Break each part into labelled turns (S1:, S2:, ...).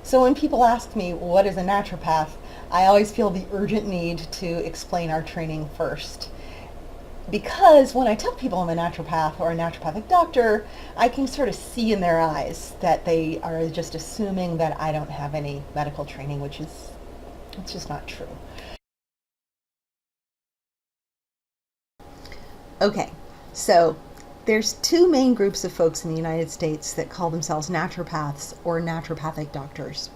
S1: So when people ask me what is a naturopath, I always feel the urgent need to explain our training first. Because when I tell people I'm a naturopath or a naturopathic doctor, I can sort of see in their eyes that they are just assuming that I don't have any medical training, which is it's just not true. Okay, so there's two main groups of folks in the United States that call themselves naturopaths or naturopathic doctors.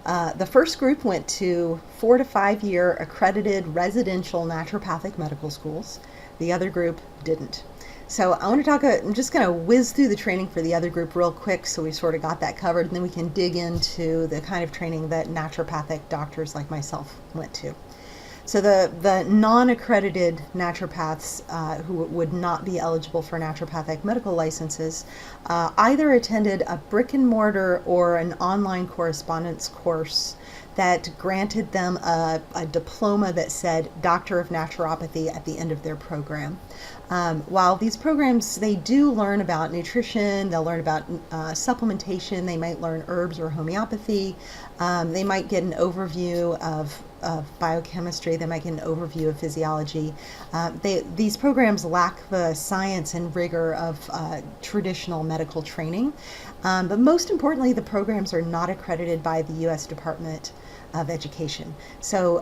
S1: The first group went to 4 to 5 year accredited residential naturopathic medical schools. The other group didn't. So I want to talk, I'm just going to whiz through the training for the other group real quick so we sort of got that covered, and then we can dig into the kind of training that naturopathic doctors like myself went to. So the non-accredited naturopaths who would not be eligible for naturopathic medical licenses either attended a brick and mortar or an online correspondence course that granted them a diploma that said Doctor of Naturopathy at the end of their program. While these programs, they do learn about nutrition, they'll learn about supplementation, they might learn herbs or homeopathy, they might get an overview of biochemistry, they might get an overview of physiology. These programs lack the science and rigor of traditional medical training, but most importantly, the programs are not accredited by the U.S. Department of Education. So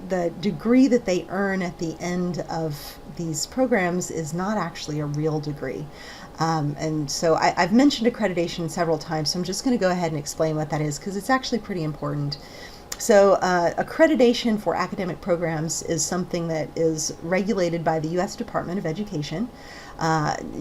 S1: the degree that they earn at the end of these programs is not actually a real degree. And so I've mentioned accreditation several times, so I'm just going to go ahead and explain what that is because it's actually pretty important. So accreditation for academic programs is something that is regulated by the U.S. Department of Education.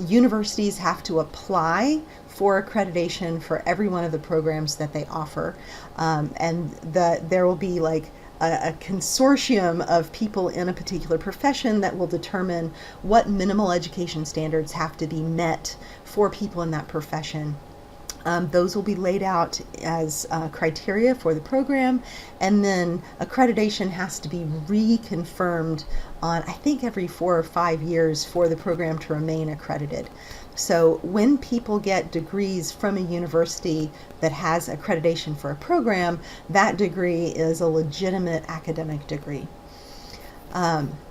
S1: Universities have to apply for accreditation for every one of the programs that they offer. And there will be like a consortium of people in a particular profession that will determine what minimal education standards have to be met for people in that profession. Those will be laid out as criteria for the program, and then accreditation has to be reconfirmed on, I think, every 4 or 5 years for the program to remain accredited. So when people get degrees from a university that has accreditation for a program, that degree is a legitimate academic degree.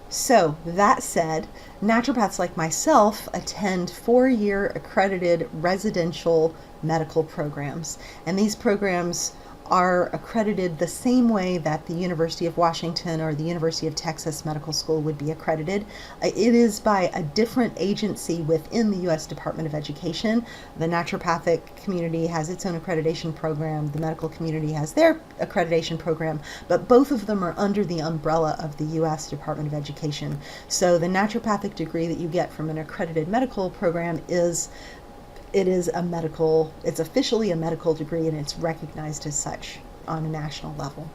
S1: So that said, naturopaths like myself attend 4-year accredited residential medical programs, and these programs are accredited the same way that the University of Washington or the University of Texas Medical School would be accredited. It is by a different agency within the U.S. Department of Education. The naturopathic community has its own accreditation program, the medical community has their accreditation program, but both of them are under the umbrella of the U.S. Department of Education. So the naturopathic degree that you get from an accredited medical program is it's officially a medical degree, and it's recognized as such on a national level.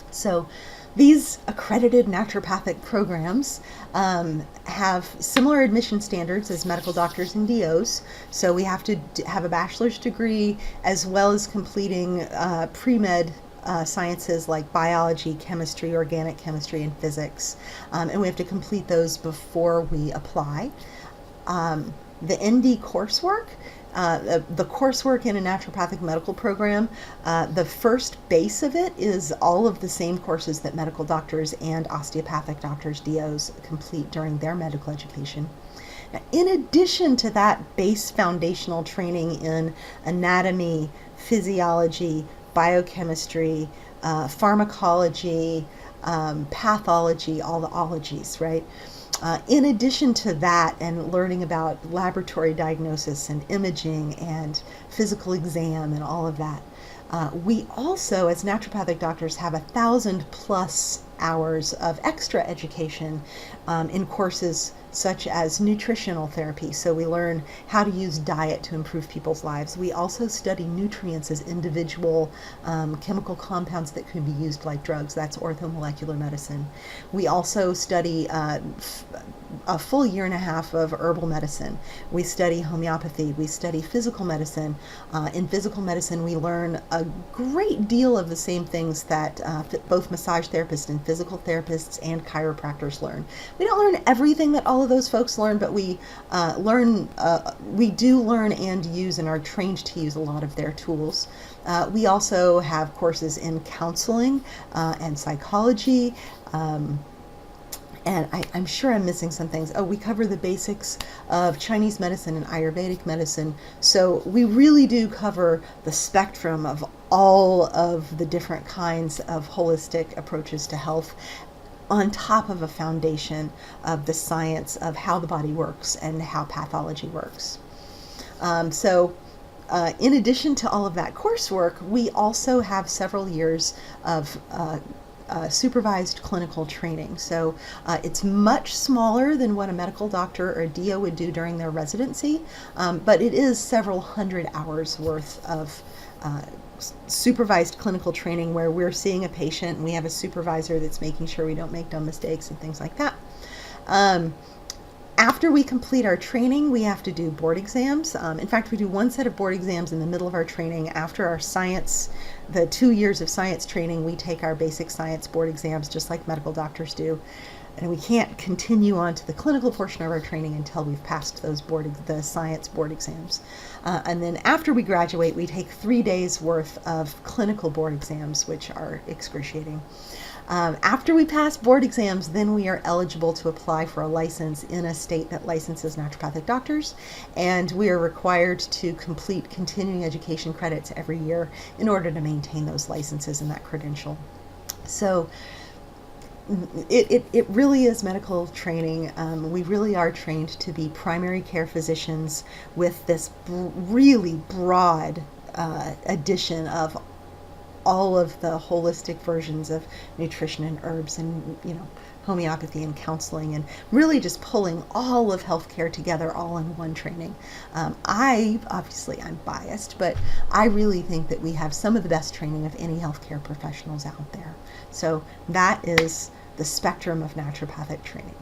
S1: So these accredited naturopathic programs have similar admission standards as medical doctors and DOs. So we have to have a bachelor's degree as well as completing pre-med sciences like biology, chemistry, organic chemistry, and physics. And we have to complete those before we apply. The ND coursework, the coursework in a naturopathic medical program, the first base of it is all of the same courses that medical doctors and osteopathic doctors, DOs, complete during their medical education. Now, in addition to that base foundational training in anatomy, physiology, biochemistry, pharmacology, pathology, all the ologies, right? In addition to that, and learning about laboratory diagnosis and imaging and physical exam and all of that, we also, as naturopathic doctors, have 1,000+ hours of extra education in courses such as nutritional therapy. So we learn how to use diet to improve people's lives. We also study nutrients as individual chemical compounds that can be used like drugs. That's orthomolecular medicine. We also study a full year and a half of herbal medicine. We study homeopathy. We study physical medicine. In physical medicine, we learn a great deal of the same things that both massage therapists and physical therapists and chiropractors learn. We don't learn everything that all of those folks learn, but we do learn and use and are trained to use a lot of their tools. We also have courses in counseling and psychology. And I'm sure I'm missing some things. Oh, we cover the basics of Chinese medicine and Ayurvedic medicine. So we really do cover the spectrum of all of the different kinds of holistic approaches to health, on top of a foundation of the science of how the body works and how pathology works. In addition to all of that coursework, we also have several years of supervised clinical training. So it's much smaller than what a medical doctor or a DO would do during their residency, but it is several hundred hours worth of supervised clinical training where we're seeing a patient and we have a supervisor that's making sure we don't make dumb mistakes and things like that. After we complete our training, we have to do board exams. In fact, we do one set of board exams in the middle of our training. After our science, the 2 years of science training, we take our basic science board exams just like medical doctors do. And we can't continue on to the clinical portion of our training until we've passed those the science board exams. And then after we graduate, we take 3 days worth of clinical board exams, which are excruciating. After we pass board exams, then we are eligible to apply for a license in a state that licenses naturopathic doctors, and we are required to complete continuing education credits every year in order to maintain those licenses and that credential. So it really is medical training. We really are trained to be primary care physicians with this really broad addition of all of the holistic versions of nutrition and herbs and, homeopathy and counseling, and really just pulling all of healthcare together all in one training. I'm biased, but I really think that we have some of the best training of any healthcare professionals out there. So that is the spectrum of naturopathic training.